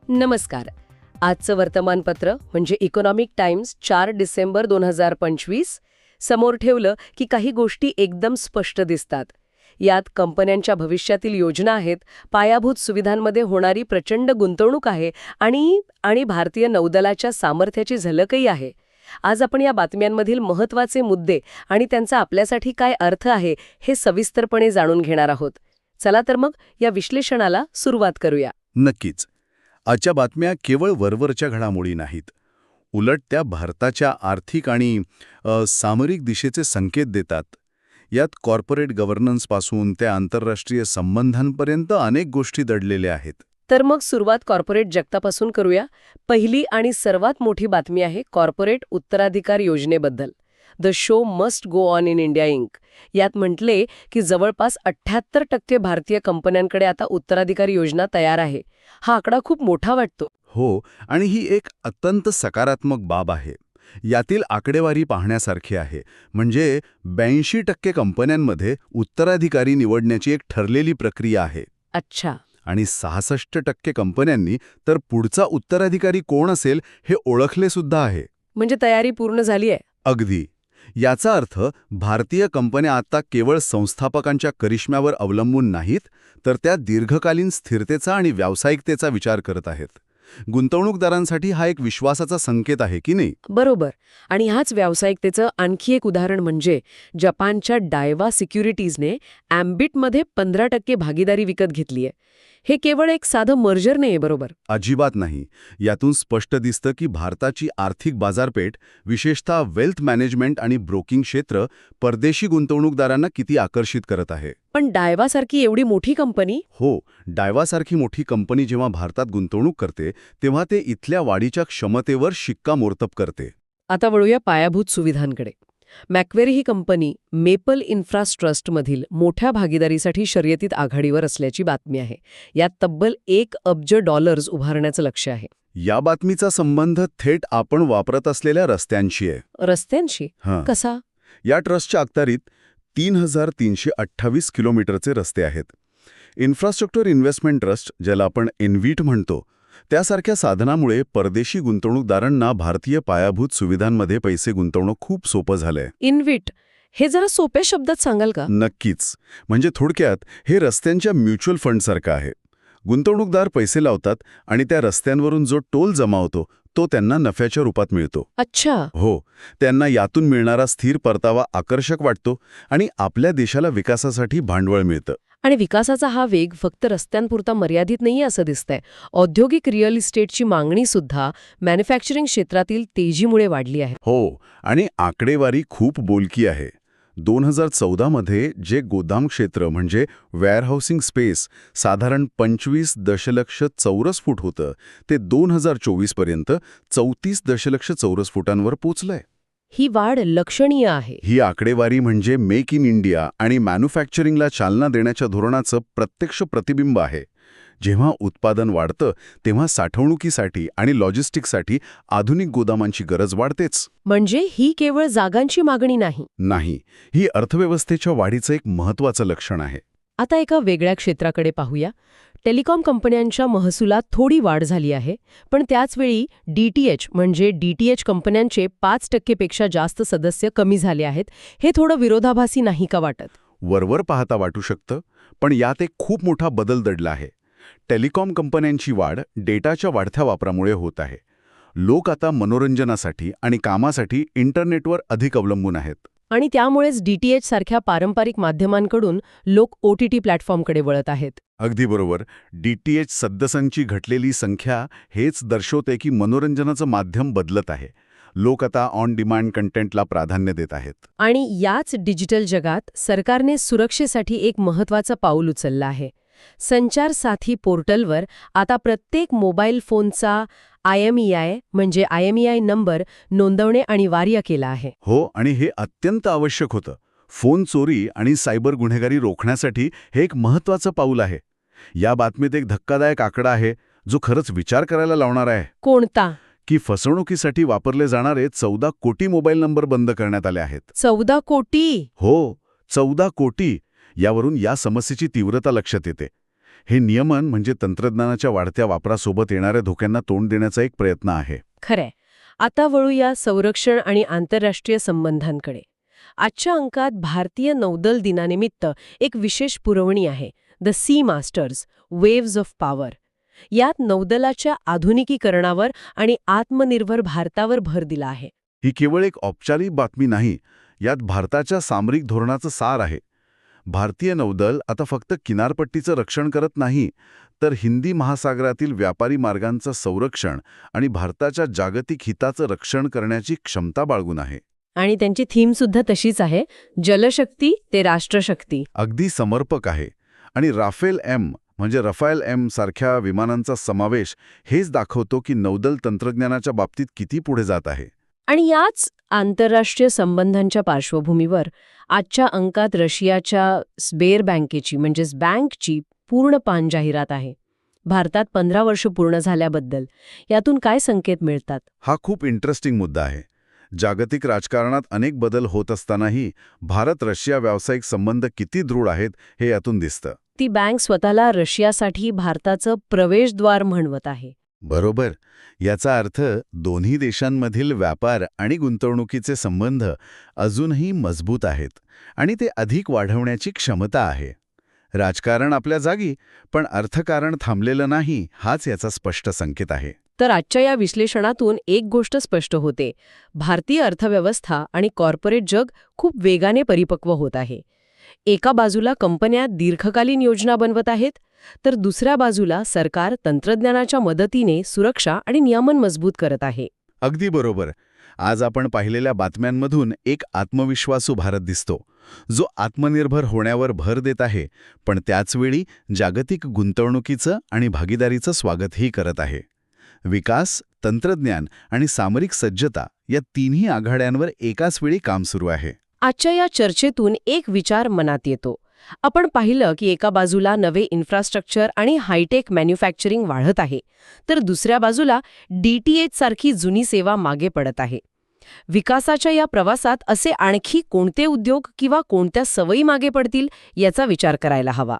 नमस्कार. आजचं वर्तमानपत्र म्हणजे इकॉनॉमिक टाइम्स 4 डिसेंबर 2025 समोर ठेवलं की काही गोष्टी एकदम स्पष्ट दिसतात. यात कंपन्यांच्या भविष्यातील योजना आहेत, पायाभूत सुविधांमध्ये होणारी प्रचंड गुंतवणूक आहे आणि भारतीय नौदलाच्या सामर्थ्याची झलकही आहे. आज आपण या बातम्यांमधील महत्त्वाचे मुद्दे आणि त्यांचा आपल्यासाठी काय अर्थ आहे हे सविस्तरपणे जाणून घेणार आहोत. चला तर मग या विश्लेषणाला सुरुवात करूया. नक्कीच. आजच्या बातम्या केवळ वरवरच्या घडामोडी नाहीत. उलट त्या भारताच्या आर्थिक आणि सामरिक दिशेचे संकेत देतात. यात कॉर्पोरेट गव्हर्नन्सपासून त्या आंतरराष्ट्रीय संबंधांपर्यंत अनेक गोष्टी दडलेल्या आहेत. तर मग सुरुवात कॉर्पोरेट जगतापासून करूया. पहिली आणि सर्वात मोठी बातमी आहे कॉर्पोरेट उत्तराधिकार योजनेबद्दल. The show must go on in India Inc. यात म्हटले की जवळपास 78% भारतीय कंपन्यांकडे आता उत्तराधिकारी योजना तयार आहे. हा आकडा खूप मोठा वाटतो. हो, आणि ही एक अत्यंत सकारात्मक बाब आहे. यातील आकडेवारी पाहण्यासारखी आहे. म्हणजे 82% कंपन्यांमध्ये उत्तराधिकारी निवडण्याची एक ठरलेली प्रक्रिया आहे. अच्छा. आणि 66% कंपन्यांनी तर पुढचा उत्तराधिकारी कोण असेल हे ओळखले सुद्धा आहे. म्हणजे तयारी पूर्ण झाली आहे. अगदी. याचा अर्थ भारतीय कंपन्या आता केवळ संस्थापकांच्या करिश्म्यावर अवलंबून नाहीत, तर त्या दीर्घकालीन स्थिरतेचा आणि व्यावसायिकतेचा विचार करत आहेत. गुंतवणूकदारांसाठी हा एक विश्वासाचा संकेत आहे की नाही? बरोबर. आणि ह्याच व्यावसायिकतेचं आणखी एक उदाहरण म्हणजे जपानच्या डायवा सिक्युरिटीजने ॲम्बिटमध्ये 15% भागीदारी विकत घेतली आहे. हे केवळ एक साधं मर्जर नाहीये, बरोबर? अजिबात नाही. यातून स्पष्ट दिसतं की भारताची आर्थिक बाजारपेठ, विशेषतः वेल्थ मॅनेजमेंट आणि ब्रोकिंग क्षेत्र, परदेशी गुंतवणूकदारांना किती आकर्षित करत आहे. पण डायवासारखी एवढी मोठी कंपनी? हो, डायवासारखी मोठी कंपनी जेव्हा भारतात गुंतवणूक करते तेव्हा ते इथल्या वाढीच्या क्षमतेवर शिक्कामोर्तब करते. आता वळूया पायाभूत सुविधांकडे. मॅक्वेरी ही कंपनी मेपल इन्फ्रास्ट्रस्टमधील मोठ्या भागीदारीसाठी शर्यतीत आघाडीवर असल्याची बातमी आहे. यात तब्बल $1 अब्ज उभारण्याचं लक्ष्य आहे. या बातमीचा संबंध थेट आपण वापरत असलेल्या रस्त्यांशी आहे. रस्त्यांशी? कसा? या ट्रस्टच्या अखत्यारीत 3,328 किलोमीटरचे रस्ते आहेत. इन्फ्रास्ट्रक्चर इन्व्हेस्टमेंट ट्रस्ट, ज्याला आपण इन्व्हिट म्हणतो, त्यासारख्या साधनामुळे परदेशी गुंतवणूकदारांना भारतीय पायाभूत सुविधांमध्ये पैसे गुंतवणं खूप सोपं झालंय. इन्व्हिट हे जरा सोप्या शब्दात सांगाल का? नक्कीच. म्हणजे थोडक्यात हे रस्त्यांच्या म्युच्युअल फंडसारखं आहे. गुंतवणूकदार पैसे लावतात आणि त्या रस्त्यांवरून जो टोल जमा होतो तो त्यांना नफ्याच्या रूपात मिळतो. अच्छा. हो, त्यांना यातून मिळणारा स्थिर परतावा आकर्षक वाटतो आणि आपल्या देशाला विकासासाठी भांडवल मिळतं. आणि विकासाचा हा वेग फक्त रस्त्यांपुरता मर्यादित नाहीये असं दिसतंय. औद्योगिक रिअल इस्टेटची मागणी सुद्धा मॅन्युफॅक्चरिंग क्षेत्रातील तेजीमुळे वाढली आहे. हो, आणि आकडेवारी खूप बोलकी आहे. 2014 जे गोदाम क्षेत्र म्हणजे वेअरहाऊसिंग स्पेस साधारण 25 दशलक्ष चौरस फूट होतं, ते 2024 पर्यंत 34 दशलक्ष चौरस फुटांवर पोचलंय. ही वाढ लक्षणीय आहे. ही आकडेवारी म्हणजे मेक इन इंडिया आणि मॅन्युफॅक्चरिंगला चालना देण्याच्या धोरणाचं प्रत्यक्ष प्रतिबिंब आहे. जेव्हा उत्पादन वाढतं तेव्हा साठवणुकीसाठी आणि लॉजिस्टिक्ससाठी आधुनिक गोदामांची गरज वाढतेच. म्हणजे ही केवळ जागांची मागणी नाही, ही अर्थव्यवस्थेच्या वाढीचं एक महत्त्वाचं लक्षण आहे. आता एका वेगळ्या क्षेत्राकडे पाहूया. टेलिकॉम कंपन्यांच्या महसुलात थोडी वाढ झाली आहे, पण त्याचवेळी डीटीएच म्हणजे डीटीएच कंपन्यांचे 5% पेक्षा जास्त सदस्य कमी झाले आहेत. हे थोडं विरोधाभासी नाही का वाटत? वरवर पाहता वाटू शकतं, पण यात एक खूप मोठा बदल दडला आहे. टेलिकॉम कंपन्यांची वाढ डेटाच्या वाढत्या वापरामुळे होत आहे. लोक आता मनोरंजनासाठी आणि कामासाठी इंटरनेटवर अधिक अवलंबून आहेत. आणि त्यामुळेच डीटीएच सारख्या पारंपरिक माध्यमांकडून लोक OTT प्लॅटफॉर्मकडे वळत आहेत. अगदी बरोबर. डीटीएच सदस्यांची घटलेली संख्या हेच दर्शवते की मनोरंजनाचं माध्यम बदलत आहे. लोक आता ऑन डिमांड कंटेंटला प्राधान्य देत आहेत. आणि याच डिजिटल जगात सरकारने सुरक्षेसाठी एक महत्त्वाचं पाऊल उचललं आहे. संचार साथी पोर्टलवर आता प्रत्येक मोबाईल फोनचा IMEI नंबर नोंदवणे अनिवार्य केला आहे. हो, आणि हे अत्यंत आवश्यक होतं. फोन चोरी आणि सायबर गुन्हेगारी रोखण्यासाठी हे एक महत्त्वाचं पाऊल आहे. या बातमीत एक धक्कादायक आकडा आहे जो खरंच विचार करायला लावणार आहे. कोणता? की फसवणुकीसाठी वापरले जाणारे 14 कोटी मोबाईल नंबर बंद करण्यात आले आहेत. 14 कोटी? हो, 14 कोटी. यावरून या समस्येची तीव्रता लक्षात येते. हे नियमन म्हणजे तंत्रज्ञानाच्या वाढत्या वापरासोबत येणाऱ्या धोक्यांना तोंड देण्याचा एक प्रयत्न आहे. खरंय. आता वळूया संरक्षण आणि आंतरराष्ट्रीय संबंधांकडे. आजच्या अंकात भारतीय नौदल दिनानिमित्त एक विशेष पुरवणी आहे, the sea masters waves of power. यात नौदलाच्या आधुनिकीकरणावर आणि आत्मनिर्भर भारतावर भर दिला आहे. ही केवळ एक औपचारिक बातमी नाही, यात भारताच्या सामरिक धोरणाचं सार आहे. भारतीय नौदल आता फक्त किनारपट्टीचं रक्षण करत नाही, तर हिंदी महासागरातील व्यापारी मार्गांचं संरक्षण आणि भारताच्या जागतिक हिताचं रक्षण करण्याची क्षमता बाळगून आहे. आणि त्यांची थीम सुद्धा तशीच आहे, जलशक्ती ते राष्ट्रशक्ती. अगदी समर्पक आहे. आणि रफाएल एम सारख्या विमानांचा समावेश हेच दाखवतो की नौदल तंत्रज्ञानाच्या बाबतीत किती पुढे जात आहे. आणि याच आंतरराष्ट्रीय संबंधांच्या पार्श्वभूमीवर आजच्या अंकात रशियाच्या स्बेर बँकेची म्हणजेच बँकची पूर्ण पान जाहिरात आहे. भारतात 15 वर्ष पूर्ण झाल्याबद्दल यातून काय संकेत मिळतात? हा खूप इंटरेस्टिंग मुद्दा आहे. जागतिक राजकारणात अनेक बदल होत असतानाही भारत-रशिया व्यावसायिक संबंध किती दृढ आहेत हे यातून दिसतं. ती बँक स्वतःला रशियासाठी भारताचं प्रवेशद्वार म्हणवत आहे. बरोबर. याचा अर्थ दोन्ही देशांमधील व्यापार आणि गुंतवणुकीचे संबंध अजूनही मजबूत आहेत आणि ते अधिक वाढवण्याची क्षमता आहे. राजकारण आपल्या जागी, पण अर्थकारण थांबलेलं नाही, हाच याचा स्पष्ट संकेत आहे. तर आजच्या या विश्लेषणातून एक गोष्ट स्पष्ट होते, भारतीय अर्थव्यवस्था आणि कॉर्पोरेट जग खूप वेगाने परिपक्व होत आहे. एका बाजूला कंपन्या दीर्घकालीन योजना बनवत आहेत, तर दुसऱ्या बाजूला सरकार तंत्रज्ञानाच्या मदतीने सुरक्षा आणि नियमन मजबूत करत आहे. अगदी बरोबर. आज आपण पाहिलेल्या बातम्यांमधून एक आत्मविश्वासू भारत दिसतो, जो आत्मनिर्भर होण्यावर भर देत आहे, पण त्याचवेळी जागतिक गुंतवणुकीचं आणि भागीदारीचं स्वागतही करत आहे. विकास, तंत्रज्ञान आणि सामरिक सज्जता या तिन्ही आघाड्यांवर एकाच वेळी काम सुरू आहे. आजच्या या चर्चेतून एक विचार मनात येतो. आपण पाहिलं की एका बाजूला नवे इन्फ्रास्ट्रक्चर आणि हायटेक मॅन्युफॅक्चरिंग वाढत आहे, तर दुसऱ्या बाजूला DTH सारखी जुनी सेवा मागे पडत आहे. विकासाच्या या प्रवासात असे आणखी कोणते उद्योग किंवा कोणत्या सवयी मागे पडतील याचा विचार करायला हवा.